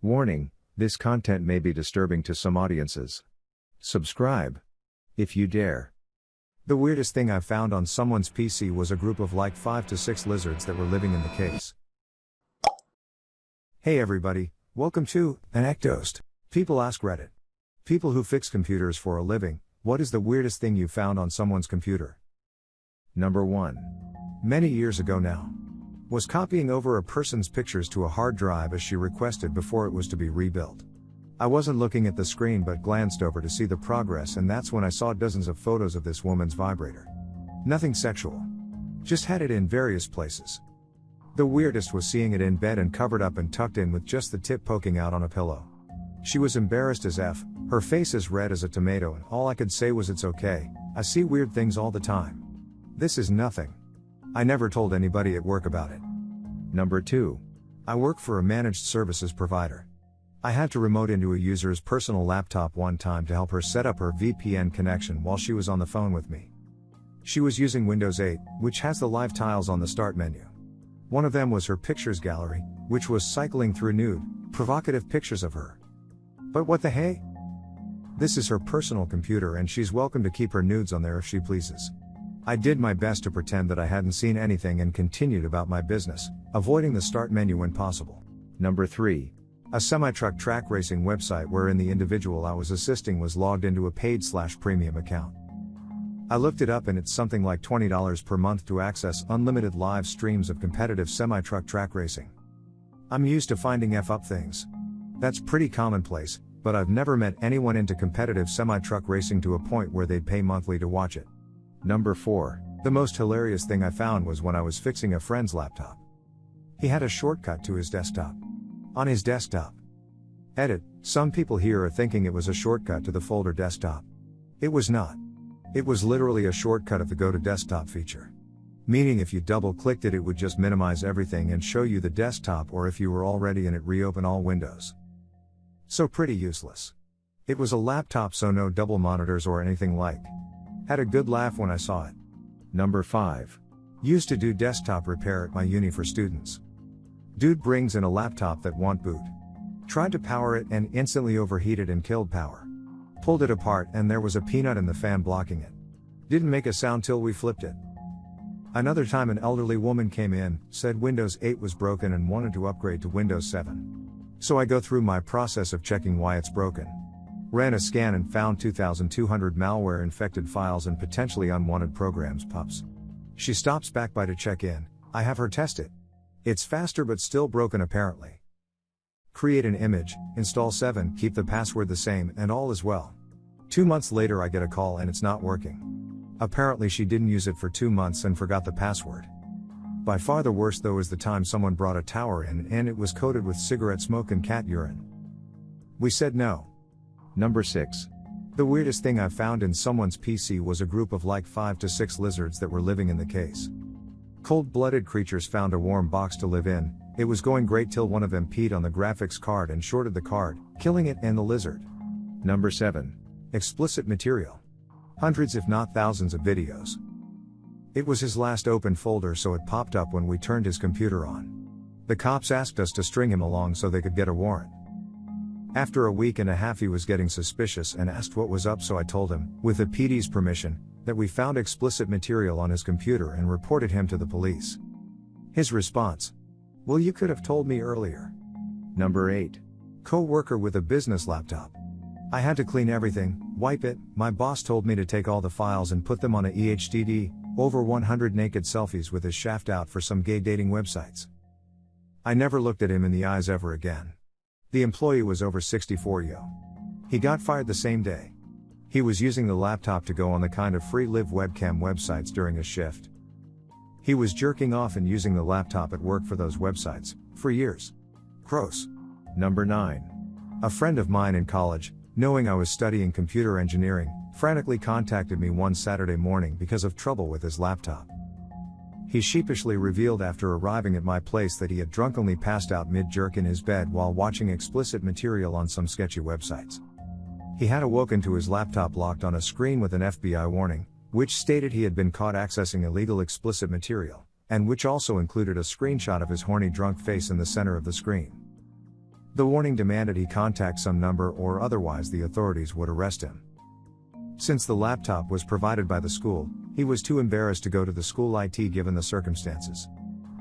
Warning, this content may be disturbing to some audiences. Subscribe, if you dare. The weirdest thing I found on someone's PC was a group of like 5 to 6 lizards that were living in the case. Hey everybody, welcome to AskReddit. People ask Reddit. People who fix computers for a living, what is the weirdest thing you found on someone's computer? Number 1. Many years ago now. Was copying over a person's pictures to a hard drive as she requested before it was to be rebuilt. I wasn't looking at the screen but glanced over to see the progress, and that's when I saw dozens of photos of this woman's vibrator. Nothing sexual. Just had it in various places. The weirdest was seeing it in bed and covered up and tucked in with just the tip poking out on a pillow. She was embarrassed as F, her face as red as a tomato, and all I could say was it's okay, I see weird things all the time. This is nothing. I never told anybody at work about it. Number 2. I work for a managed services provider. I had to remote into a user's personal laptop one time to help her set up her VPN connection while she was on the phone with me. She was using Windows 8, which has the live tiles on the start menu. One of them was her pictures gallery, which was cycling through nude, provocative pictures of her. But what the hey? This is her personal computer and she's welcome to keep her nudes on there if she pleases. I did my best to pretend that I hadn't seen anything and continued about my business, avoiding the start menu when possible. Number 3. A semi-truck track racing website wherein the individual I was assisting was logged into a paid/premium account. I looked it up and it's something like $20 per month to access unlimited live streams of competitive semi-truck track racing. I'm used to finding F-up things. That's pretty commonplace, but I've never met anyone into competitive semi-truck racing to a point where they'd pay monthly to watch it. Number 4. The most hilarious thing I found was when I was fixing a friend's laptop. He had a shortcut to his desktop. On his desktop. Edit, some people here are thinking it was a shortcut to the folder desktop. It was not. It was literally a shortcut of the Go to Desktop feature. Meaning if you double-clicked it, it would just minimize everything and show you the desktop, or if you were already in it, reopen all windows. So pretty useless. It was a laptop, so no double monitors or anything like. Had a good laugh when I saw it. Number 5. Used to do desktop repair at my uni for students. Dude brings in a laptop that won't boot. Tried to power it and instantly overheated and killed power. Pulled it apart and there was a peanut in the fan blocking it. Didn't make a sound till we flipped it. Another time an elderly woman came in, said Windows 8 was broken and wanted to upgrade to Windows 7. So I go through my process of checking why it's broken. Ran a scan and found 2,200 malware-infected files and potentially unwanted programs pups. She stops back by to check in, I have her test it. It's faster but still broken apparently. Create an image, install 7, keep the password the same, and all is well. 2 months later I get a call and it's not working. Apparently she didn't use it for 2 months and forgot the password. By far the worst though is the time someone brought a tower in and it was coated with cigarette smoke and cat urine. We said no. Number 6. The weirdest thing I found in someone's PC was a group of like 5 to 6 lizards that were living in the case. Cold-blooded creatures found a warm box to live in. It was going great till one of them peed on the graphics card and shorted the card, killing it and the lizard. Number 7. Explicit material. Hundreds if not thousands of videos. It was his last open folder, so it popped up when we turned his computer on. The cops asked us to string him along so they could get a warrant. After a week and a half he was getting suspicious and asked what was up, so I told him, with the PD's permission, that we found explicit material on his computer and reported him to the police. His response: well, you could have told me earlier. Number 8. Co-worker with a business laptop. I had to clean everything, wipe it. My boss told me to take all the files and put them on a EHDD, over 100 naked selfies with his shaft out for some gay dating websites. I never looked at him in the eyes ever again. The employee was over 64 yo. He got fired the same day. He was using the laptop to go on the kind of free live webcam websites during his shift. He was jerking off and using the laptop at work for those websites, for years. Gross. Number 9. A friend of mine in college, knowing I was studying computer engineering, frantically contacted me one Saturday morning because of trouble with his laptop. He sheepishly revealed after arriving at my place that he had drunkenly passed out mid-jerk in his bed while watching explicit material on some sketchy websites. He had awoken to his laptop locked on a screen with an FBI warning, which stated he had been caught accessing illegal explicit material, and which also included a screenshot of his horny drunk face in the center of the screen. The warning demanded he contact some number or otherwise the authorities would arrest him. Since the laptop was provided by the school, he was too embarrassed to go to the school IT given the circumstances.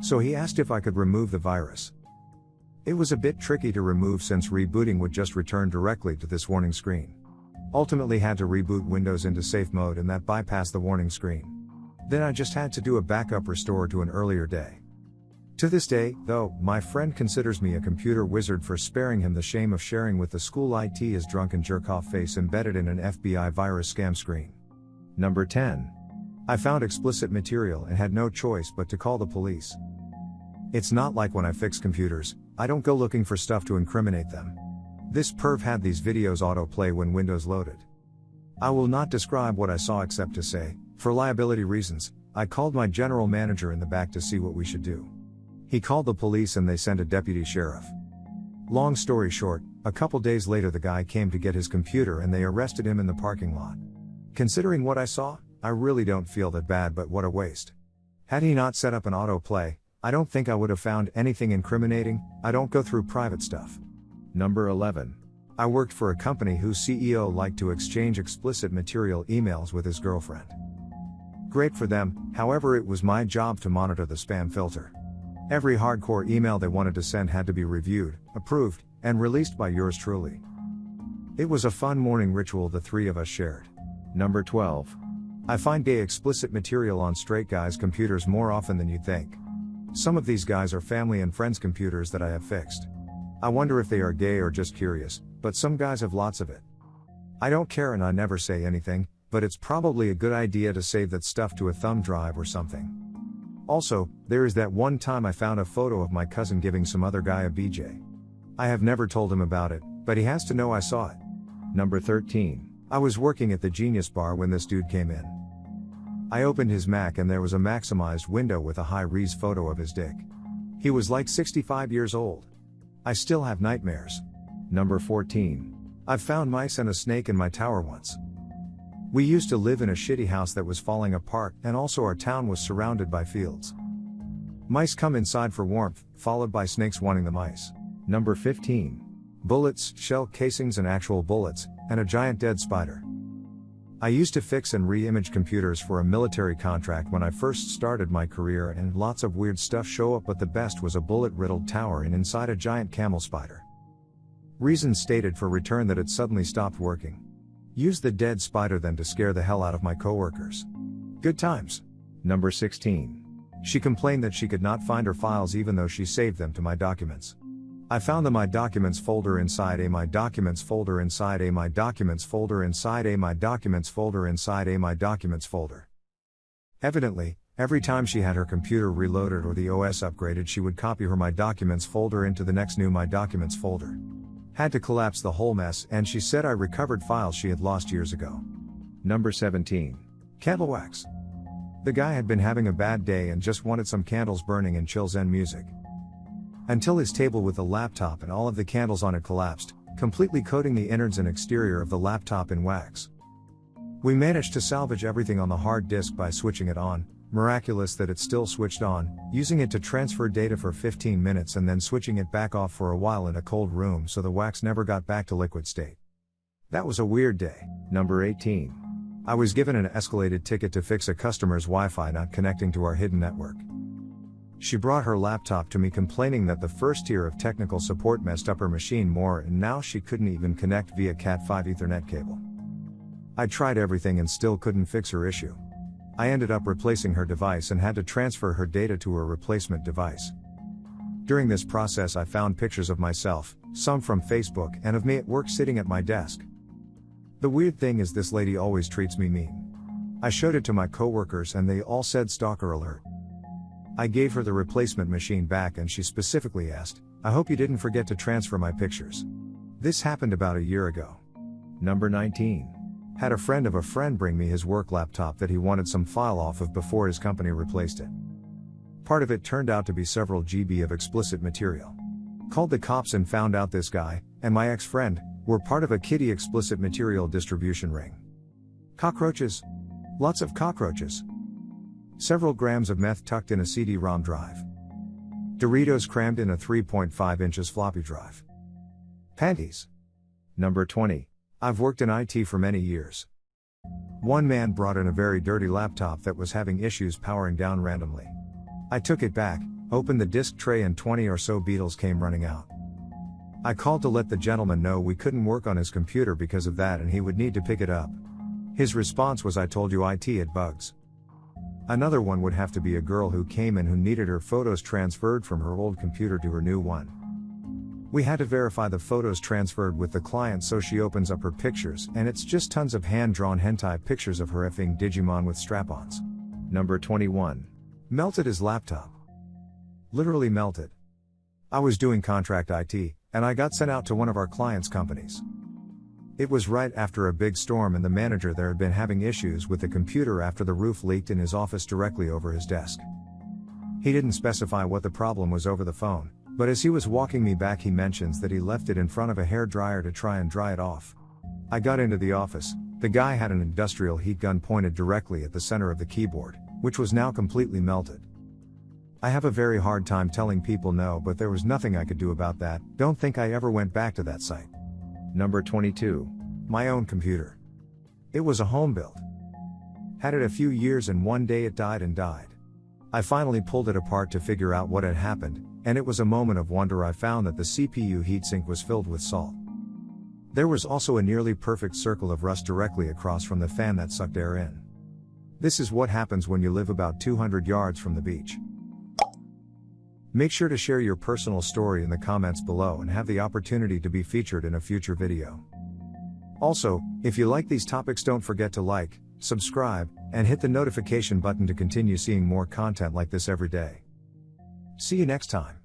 So he asked if I could remove the virus. It was a bit tricky to remove since rebooting would just return directly to this warning screen. Ultimately had to reboot Windows into safe mode and that bypassed the warning screen. Then I just had to do a backup restore to an earlier day. To this day, though, my friend considers me a computer wizard for sparing him the shame of sharing with the school IT his drunken jerk-off face embedded in an FBI virus scam screen. Number 10. I found explicit material and had no choice but to call the police. It's not like when I fix computers, I don't go looking for stuff to incriminate them. This perv had these videos autoplay when Windows loaded. I will not describe what I saw except to say, for liability reasons, I called my general manager in the back to see what we should do. He called the police and they sent a deputy sheriff. Long story short, a couple days later the guy came to get his computer and they arrested him in the parking lot. Considering what I saw, I really don't feel that bad, but what a waste. Had he not set up an autoplay, I don't think I would have found anything incriminating. I don't go through private stuff. Number 11. I worked for a company whose CEO liked to exchange explicit material emails with his girlfriend. Great for them, however it was my job to monitor the spam filter. Every hardcore email they wanted to send had to be reviewed, approved, and released by yours truly. It was a fun morning ritual the three of us shared. Number 12. I find gay explicit material on straight guys' computers more often than you'd think. Some of these guys are family and friends' computers that I have fixed. I wonder if they are gay or just curious, but some guys have lots of it. I don't care and I never say anything, but it's probably a good idea to save that stuff to a thumb drive or something. Also, there is that one time I found a photo of my cousin giving some other guy a BJ. I have never told him about it, but he has to know I saw it. Number 13. I was working at the Genius Bar when this dude came in. I opened his Mac and there was a maximized window with a high-res photo of his dick. He was like 65 years old. I still have nightmares. Number 14. I've found mice and a snake in my tower once. We used to live in a shitty house that was falling apart, and also our town was surrounded by fields. Mice come inside for warmth, followed by snakes wanting the mice. Number 15. Bullets, shell casings and actual bullets, and a giant dead spider. I used to fix and re-image computers for a military contract when I first started my career, and lots of weird stuff show up, but the best was a bullet-riddled tower and inside a giant camel spider. Reason stated for return that it suddenly stopped working. Used the dead spider then to scare the hell out of my coworkers. Good times. Number 16. She complained that she could not find her files even though she saved them to my documents. I found the My Documents folder inside a My Documents folder inside a My Documents folder inside a My Documents folder inside a My Documents folder. Evidently, every time she had her computer reloaded or the OS upgraded, she would copy her My Documents folder into the next new My Documents folder. Had to collapse the whole mess, and she said I recovered files she had lost years ago. Number 17. Candle wax. The guy had been having a bad day and just wanted some candles burning and chill Zen music. Until his table with the laptop and all of the candles on it collapsed, completely coating the innards and exterior of the laptop in wax. We managed to salvage everything on the hard disk by switching it on, miraculous that it still switched on, using it to transfer data for 15 minutes and then switching it back off for a while in a cold room so the wax never got back to liquid state. That was a weird day. Number 18. I was given an escalated ticket to fix a customer's Wi-Fi not connecting to our hidden network. She brought her laptop to me complaining that the first tier of technical support messed up her machine more and now she couldn't even connect via Cat5 Ethernet cable. I tried everything and still couldn't fix her issue. I ended up replacing her device and had to transfer her data to her replacement device. During this process I found pictures of myself, some from Facebook, and of me at work sitting at my desk. The weird thing is this lady always treats me mean. I showed it to my coworkers and they all said stalker alert. I gave her the replacement machine back and she specifically asked, "I hope you didn't forget to transfer my pictures." This happened about a year ago. Number 19. Had a friend of a friend bring me his work laptop that he wanted some file off of before his company replaced it. Part of it turned out to be several GB of explicit material. Called the cops and found out this guy, and my ex-friend, were part of a kiddie explicit material distribution ring. Cockroaches. Lots of cockroaches. Several grams of meth tucked in a CD-ROM drive. Doritos crammed in a 3.5 inches floppy drive. Panties. Number 20. I've worked in IT for many years. One man brought in a very dirty laptop that was having issues powering down randomly. I took it back, opened the disk tray, and 20 or so beetles came running out. I called to let the gentleman know we couldn't work on his computer because of that and he would need to pick it up. His response was, "I told you IT had bugs." Another one would have to be a girl who came in who needed her photos transferred from her old computer to her new one. We had to verify the photos transferred with the client, so she opens up her pictures and it's just tons of hand-drawn hentai pictures of her effing Digimon with strap-ons. Number 21. Melted his laptop. Literally melted. I was doing contract IT, and I got sent out to one of our clients' companies. It was right after a big storm and the manager there had been having issues with the computer after the roof leaked in his office directly over his desk. He didn't specify what the problem was over the phone, but as he was walking me back he mentions that he left it in front of a hairdryer to try and dry it off. I got into the office. The guy had an industrial heat gun pointed directly at the center of the keyboard, which was now completely melted. I have a very hard time telling people no, but there was nothing I could do about that. Don't think I ever went back to that site. Number 22. My own computer. It was a home build. Had it a few years and one day it died. I finally pulled it apart to figure out what had happened, and it was a moment of wonder. I found that the CPU heatsink was filled with salt. There was also a nearly perfect circle of rust directly across from the fan that sucked air in. This is what happens when you live about 200 yards from the beach. Make sure to share your personal story in the comments below and have the opportunity to be featured in a future video. Also, if you like these topics, don't forget to like, subscribe, and hit the notification button to continue seeing more content like this every day. See you next time.